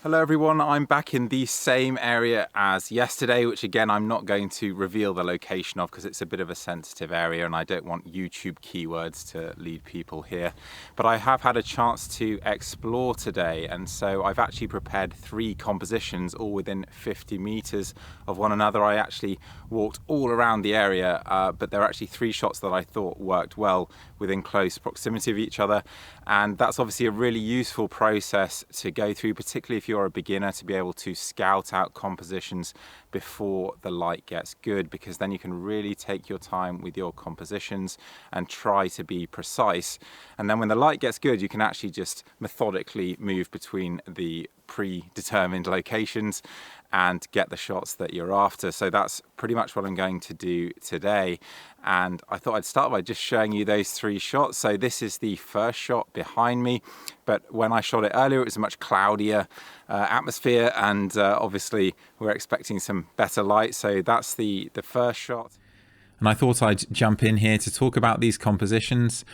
Hello everyone, I'm back in the same area as yesterday, which again I'm not going to reveal the location of because it's a bit of a sensitive area and I don't want YouTube keywords to lead people here. But I have had a chance to explore today, and so I've actually prepared 3 compositions all within 50 meters of one another. I actually walked all around the area, but there are actually 3 shots that I thought worked well within close proximity of each other, and that's obviously a really useful process to go through, particularly if you're a beginner, to be able to scout out compositions before the light gets good, because then you can really take your time with your compositions and try to be precise. And then when the light gets good, you can actually just methodically move between the predetermined locations and get the shots that you're after. So that's pretty much what I'm going to do today. And I thought I'd start by just showing you those 3 shots. So this is the first shot behind me, but when I shot it earlier, it was a much cloudier atmosphere, and obviously we're expecting some better light. So that's the first shot. And I thought I'd jump in here to talk about these compositions.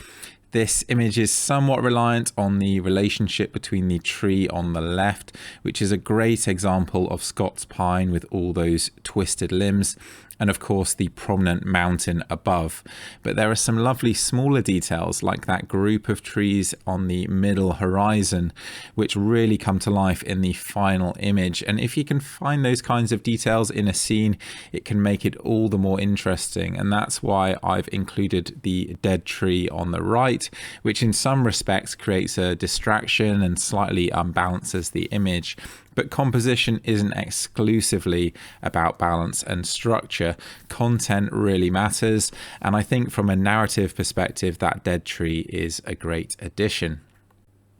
This image is somewhat reliant on the relationship between the tree on the left, which is a great example of Scots pine with all those twisted limbs, and of course the prominent mountain above. But there are some lovely smaller details like that group of trees on the middle horizon, which really come to life in the final image. And if you can find those kinds of details in a scene, it can make it all the more interesting. And that's why I've included the dead tree on the right, which in some respects creates a distraction and slightly unbalances the image. But composition isn't exclusively about balance and structure. Content really matters, and I think from a narrative perspective, that dead tree is a great addition.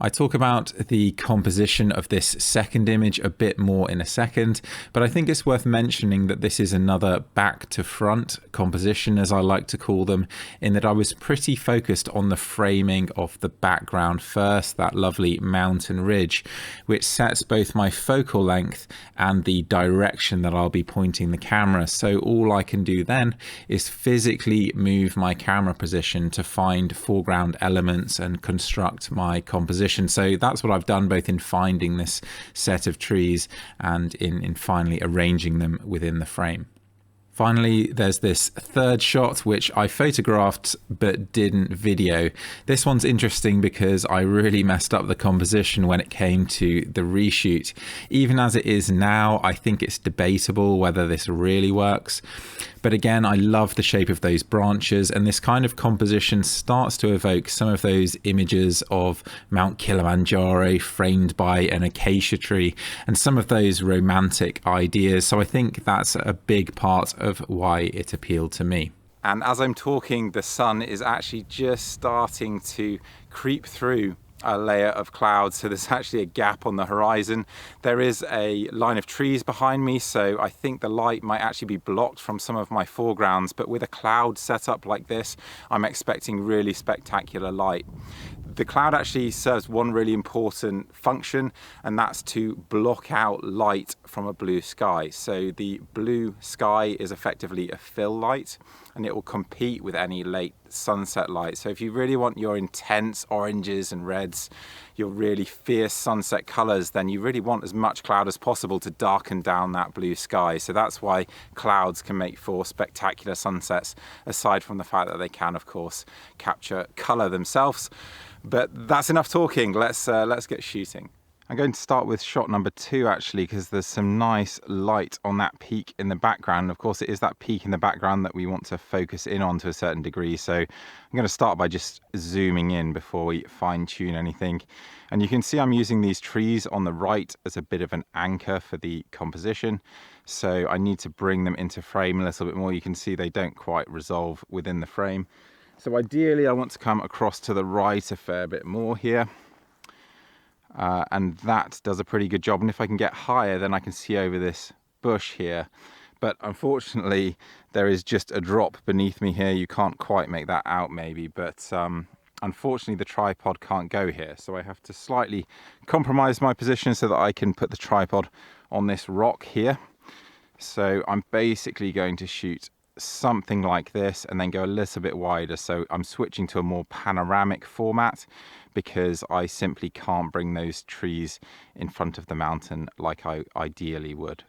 I talk about the composition of this second image a bit more in a second, but I think it's worth mentioning that this is another back to front composition, as I like to call them, in that I was pretty focused on the framing of the background first, that lovely mountain ridge, which sets both my focal length and the direction that I'll be pointing the camera. So all I can do then is physically move my camera position to find foreground elements and construct my composition. So that's what I've done, both in finding this set of trees and in finally arranging them within the frame. Finally, there's this third shot, which I photographed but didn't video. This one's interesting because I really messed up the composition when it came to the reshoot. Even as it is now, I think it's debatable whether this really works. But again, I love the shape of those branches, and this kind of composition starts to evoke some of those images of Mount Kilimanjaro framed by an acacia tree and some of those romantic ideas. So I think that's a big part of why it appealed to me. And as I'm talking, the sun is actually just starting to creep through a layer of clouds, so there's actually a gap on the horizon. There is a line of trees behind me, so I think the light might actually be blocked from some of my foregrounds, but with a cloud set up like this, I'm expecting really spectacular light. The cloud actually serves one really important function, and that's to block out light from a blue sky. So the blue sky is effectively a fill light, and it will compete with any late sunset light. So if you really want your intense oranges and reds, your really fierce sunset colors, then you really want as much cloud as possible to darken down that blue sky. So that's why clouds can make for spectacular sunsets, aside from the fact that they can, of course, capture color themselves. But that's enough talking. Let's get shooting. I'm going to start with shot number 2 actually, because there's some nice light on that peak in the background. Of course, it is that peak in the background that we want to focus in on to a certain degree. So I'm going to start by just zooming in before we fine tune anything. And you can see I'm using these trees on the right as a bit of an anchor for the composition. So I need to bring them into frame a little bit more. You can see they don't quite resolve within the frame. So ideally I want to come across to the right a fair bit more here. And that does a pretty good job. And if I can get higher, then I can see over this bush here. But unfortunately, there is just a drop beneath me here. You can't quite make that out maybe, but unfortunately the tripod can't go here. So I have to slightly compromise my position so that I can put the tripod on this rock here. So I'm basically going to shoot something like this and then go a little bit wider. So I'm switching to a more panoramic format because I simply can't bring those trees in front of the mountain like I ideally would.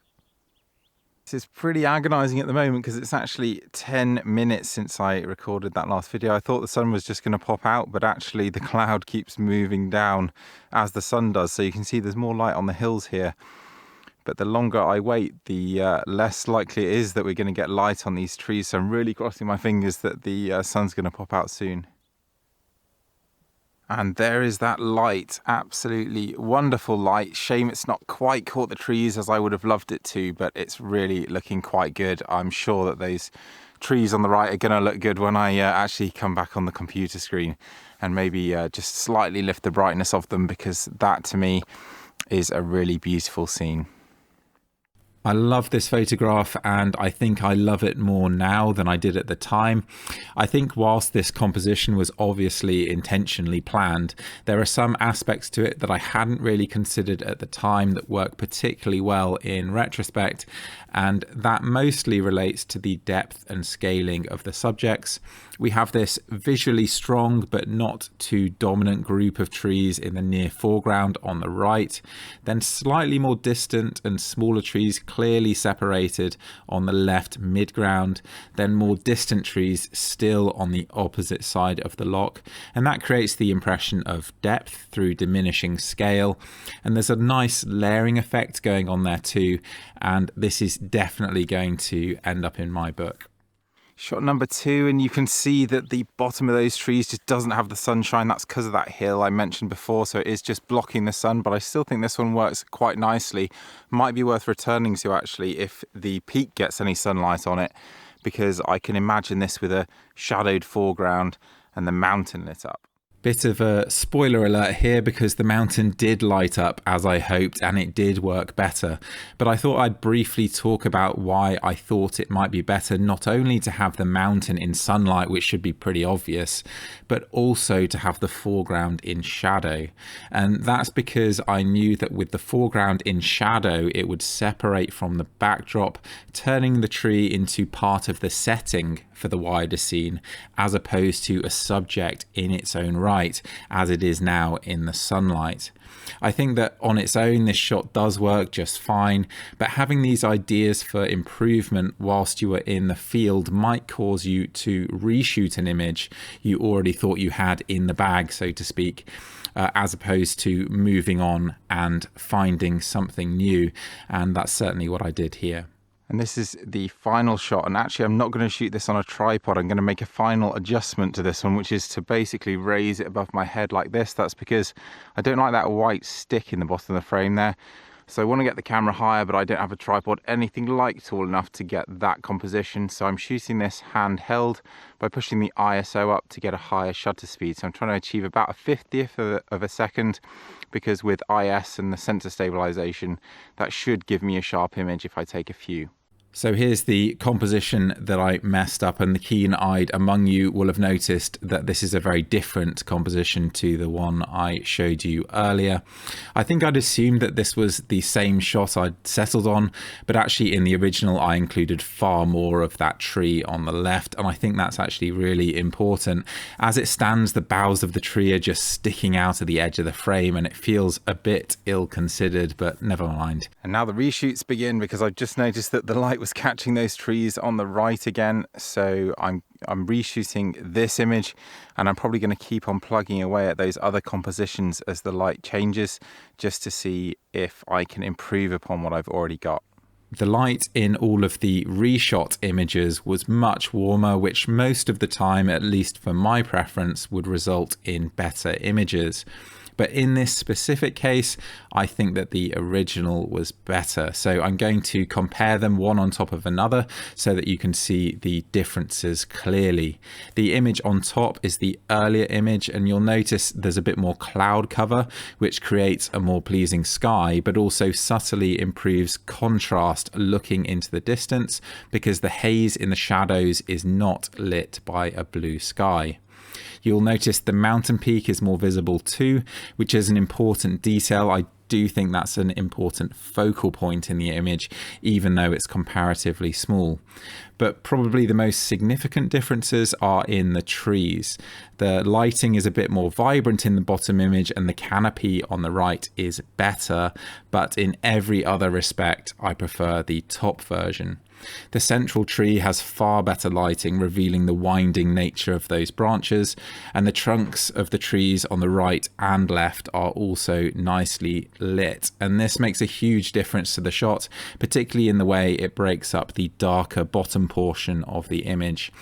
This is pretty agonizing at the moment because it's actually 10 minutes since I recorded that last video. I thought the sun was just going to pop out, but actually the cloud keeps moving down as the sun does. So you can see there's more light on the hills here. But the longer I wait, the less likely it is that we're going to get light on these trees. So I'm really crossing my fingers that the sun's going to pop out soon. And there is that light, absolutely wonderful light. Shame it's not quite caught the trees as I would have loved it to, but it's really looking quite good. I'm sure that those trees on the right are going to look good when I actually come back on the computer screen and maybe just slightly lift the brightness of them, because that to me is a really beautiful scene. I love this photograph, and I think I love it more now than I did at the time. I think whilst this composition was obviously intentionally planned, there are some aspects to it that I hadn't really considered at the time that work particularly well in retrospect, and that mostly relates to the depth and scaling of the subjects. We have this visually strong but not too dominant group of trees in the near foreground on the right, then slightly more distant and smaller trees clearly separated on the left midground, then more distant trees still on the opposite side of the loch, and that creates the impression of depth through diminishing scale. And there's a nice layering effect going on there too, and this is definitely going to end up in my book. Shot number 2, and you can see that the bottom of those trees just doesn't have the sunshine. That's because of that hill I mentioned before, so it is just blocking the sun, but I still think this one works quite nicely. Might be worth returning to actually if the peak gets any sunlight on it, because I can imagine this with a shadowed foreground and the mountain lit up. Bit of a spoiler alert here, because the mountain did light up as I hoped and it did work better. But I thought I'd briefly talk about why I thought it might be better not only to have the mountain in sunlight, which should be pretty obvious, but also to have the foreground in shadow. And that's because I knew that with the foreground in shadow, it would separate from the backdrop, turning the tree into part of the setting for the wider scene, as opposed to a subject in its own right, as it is now in the sunlight. I think that on its own this shot does work just fine, but having these ideas for improvement whilst you are in the field might cause you to reshoot an image you already thought you had in the bag, so to speak, as opposed to moving on and finding something new, and that's certainly what I did here. And this is the final shot, and actually I'm not going to shoot this on a tripod. I'm going to make a final adjustment to this one, which is to basically raise it above my head like this. That's because I don't like that white stick in the bottom of the frame there. So I want to get the camera higher, but I don't have a tripod anything like tall enough to get that composition. So I'm shooting this handheld by pushing the ISO up to get a higher shutter speed. So I'm trying to achieve about a 50th of a second, because with IS and the sensor stabilization, that should give me a sharp image if I take a few. So here's the composition that I messed up, and the keen-eyed among you will have noticed that this is a very different composition to the one I showed you earlier. I think I'd assumed that this was the same shot I'd settled on, but actually in the original I included far more of that tree on the left, and I think that's actually really important. As it stands, the boughs of the tree are just sticking out of the edge of the frame, and it feels a bit ill-considered, but never mind. And now the reshoots begin, because I've just noticed that the light was catching those trees on the right again, so I'm reshooting this image, and I'm probably going to keep on plugging away at those other compositions as the light changes, just to see if I can improve upon what I've already got. The light in all of the reshot images was much warmer, which most of the time, at least for my preference, would result in better images. But in this specific case, I think that the original was better. So I'm going to compare them one on top of another so that you can see the differences clearly. The image on top is the earlier image, and you'll notice there's a bit more cloud cover, which creates a more pleasing sky, but also subtly improves contrast looking into the distance, because the haze in the shadows is not lit by a blue sky. You'll notice the mountain peak is more visible too, which is an important detail. I do think that's an important focal point in the image, even though it's comparatively small. But probably the most significant differences are in the trees. The lighting is a bit more vibrant in the bottom image and the canopy on the right is better, but in every other respect, I prefer the top version. The central tree has far better lighting, revealing the winding nature of those branches, and the trunks of the trees on the right and left are also nicely lit. And this makes a huge difference to the shot, particularly in the way it breaks up the darker bottom portion of the image.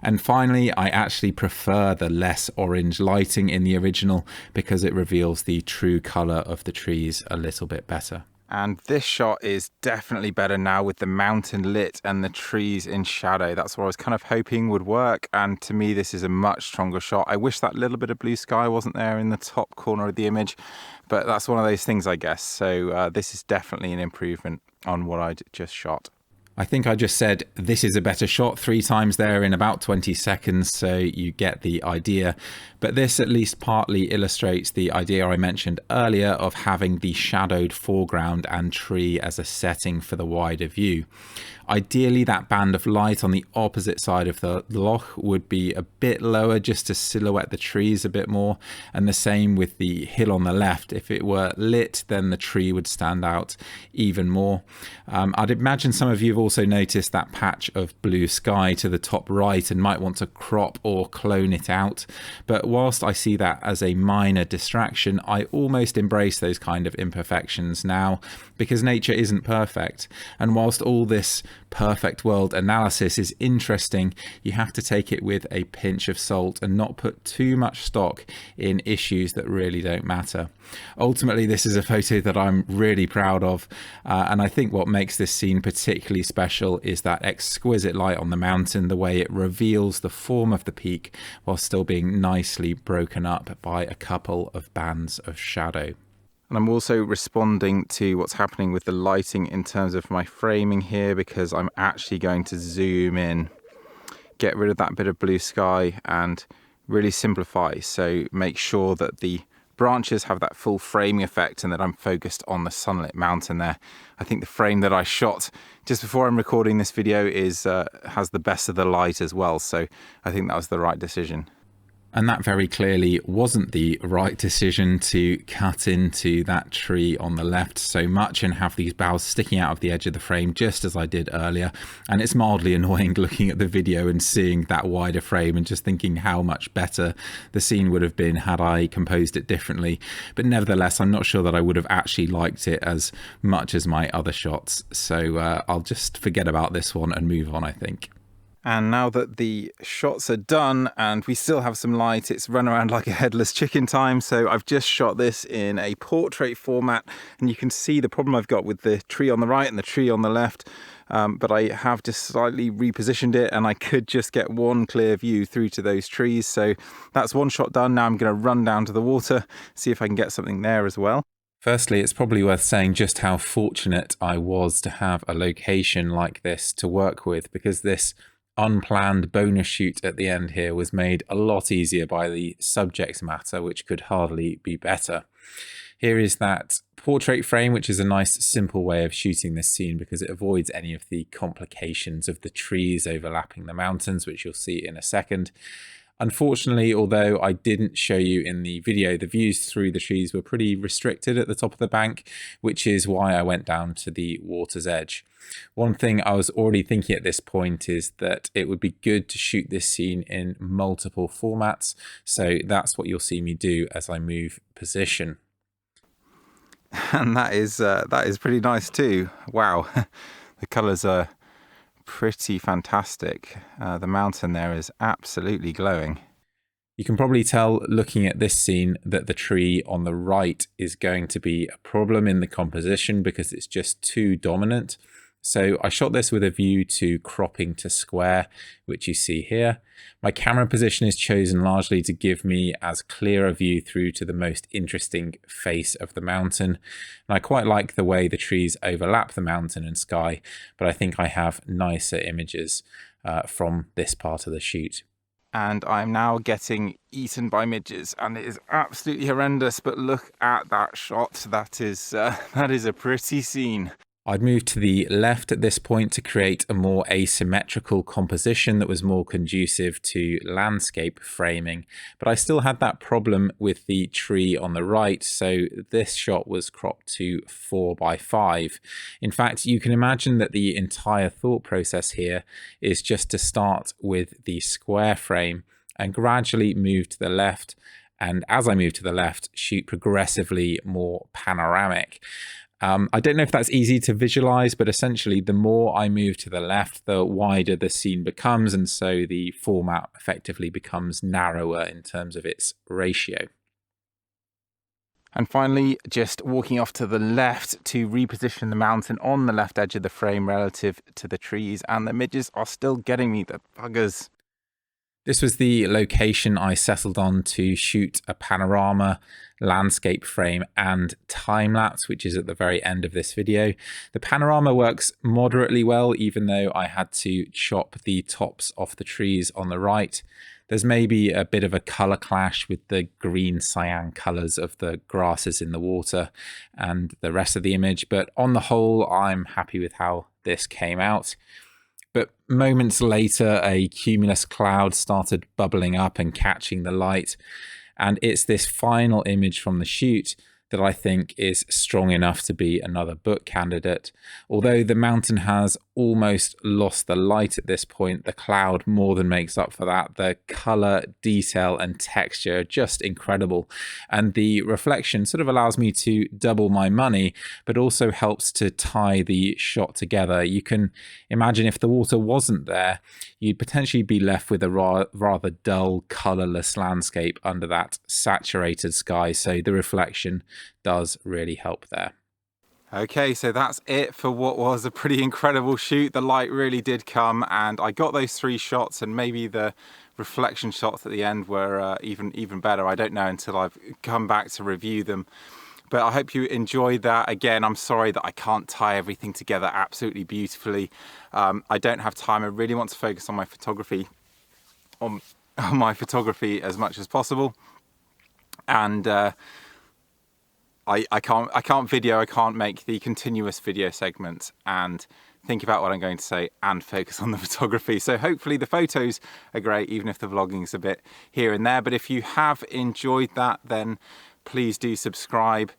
And finally, I actually prefer the less orange lighting in the original because it reveals the true colour of the trees a little bit better. And this shot is definitely better now with the mountain lit and the trees in shadow. That's what I was kind of hoping would work. And to me, this is a much stronger shot. I wish that little bit of blue sky wasn't there in the top corner of the image, but that's one of those things, I guess. So this is definitely an improvement on what I just shot. I think I just said this is a better shot 3 times there in about 20 seconds, so you get the idea. But this at least partly illustrates the idea I mentioned earlier of having the shadowed foreground and tree as a setting for the wider view. Ideally, that band of light on the opposite side of the loch would be a bit lower just to silhouette the trees a bit more, and the same with the hill on the left. If it were lit, then the tree would stand out even more. I'd imagine some of you have also noticed that patch of blue sky to the top right and might want to crop or clone it out. But whilst I see that as a minor distraction, I almost embrace those kind of imperfections now because nature isn't perfect. And whilst all this perfect world analysis is interesting, you have to take it with a pinch of salt and not put too much stock in issues that really don't matter. Ultimately, this is a photo that I'm really proud of, and I think what makes this scene particularly special is that exquisite light on the mountain, the way it reveals the form of the peak while still being nicely broken up by a couple of bands of shadow. And I'm also responding to what's happening with the lighting in terms of my framing here, because I'm actually going to zoom in, get rid of that bit of blue sky and really simplify. So make sure that the branches have that full framing effect and that I'm focused on the sunlit mountain there. I think the frame that I shot just before I'm recording this video is has the best of the light as well. So I think that was the right decision. And that very clearly wasn't the right decision to cut into that tree on the left so much and have these boughs sticking out of the edge of the frame just as I did earlier. And it's mildly annoying looking at the video and seeing that wider frame and just thinking how much better the scene would have been had I composed it differently. But nevertheless, I'm not sure that I would have actually liked it as much as my other shots. So I'll just forget about this one and move on, I think. And now that the shots are done and we still have some light, it's run around like a headless chicken time. So I've just shot this in a portrait format, and you can see the problem I've got with the tree on the right and the tree on the left. But I have just slightly repositioned it and I could just get one clear view through to those trees. So that's one shot done. Now I'm going to run down to the water, see if I can get something there as well. Firstly, it's probably worth saying just how fortunate I was to have a location like this to work with, because this unplanned bonus shoot at the end here was made a lot easier by the subject matter, which could hardly be better. Here is that portrait frame, which is a nice simple way of shooting this scene because it avoids any of the complications of the trees overlapping the mountains, which you'll see in a second. Unfortunately, although I didn't show you in the video, the views through the trees were pretty restricted at the top of the bank, which is why I went down to the water's edge. One thing I was already thinking at this point is that it would be good to shoot this scene in multiple formats. So that's what you'll see me do as I move position. And that is pretty nice too. Wow, the colours are pretty fantastic. The mountain there is absolutely glowing. You can probably tell looking at this scene that the tree on the right is going to be a problem in the composition because it's just too dominant. So I shot this with a view to cropping to square, which you see here. My camera position is chosen largely to give me as clear a view through to the most interesting face of the mountain. And I quite like the way the trees overlap the mountain and sky, but I think I have nicer images from this part of the shoot. And I'm now getting eaten by midges, and it is absolutely horrendous. But look at that shot. That is a pretty scene. I'd moved to the left at this point to create a more asymmetrical composition that was more conducive to landscape framing, but I still had that problem with the tree on the right, so this shot was cropped to 4:5. In fact, you can imagine that the entire thought process here is just to start with the square frame and gradually move to the left, and as I move to the left, shoot progressively more panoramic. I don't know if that's easy to visualize, but essentially the more I move to the left, the wider the scene becomes, and so the format effectively becomes narrower in terms of its ratio. And finally, just walking off to the left to reposition the mountain on the left edge of the frame relative to the trees, and the midges are still getting me, the buggers. This was the location I settled on to shoot a panorama, landscape frame and time-lapse, which is at the very end of this video. The panorama works moderately well, even though I had to chop the tops off the trees on the right. There's maybe a bit of a color clash with the green cyan colors of the grasses in the water and the rest of the image, but on the whole, I'm happy with how this came out. But moments later, a cumulus cloud started bubbling up and catching the light. And it's this final image from the shoot that I think is strong enough to be another book candidate. Although the mountain has almost lost the light at this point, the cloud more than makes up for that. The color, detail and texture are just incredible. And the reflection sort of allows me to double my money, but also helps to tie the shot together. You can imagine if the water wasn't there, you'd potentially be left with a rather dull, colorless landscape under that saturated sky. So the reflection does really help there. Okay, so that's it for what was a pretty incredible shoot. The light really did come, and I got those 3 shots, and maybe the reflection shots at the end were even better. I don't know until I've come back to review them. But I hope you enjoyed that. Again, I'm sorry that I can't tie everything together absolutely beautifully. I don't have time. I really want to focus on my photography, as much as possible. And I can't make the continuous video segments and think about what I'm going to say and focus on the photography. So hopefully the photos are great, even if the vlogging is a bit here and there. But if you have enjoyed that, then please do subscribe.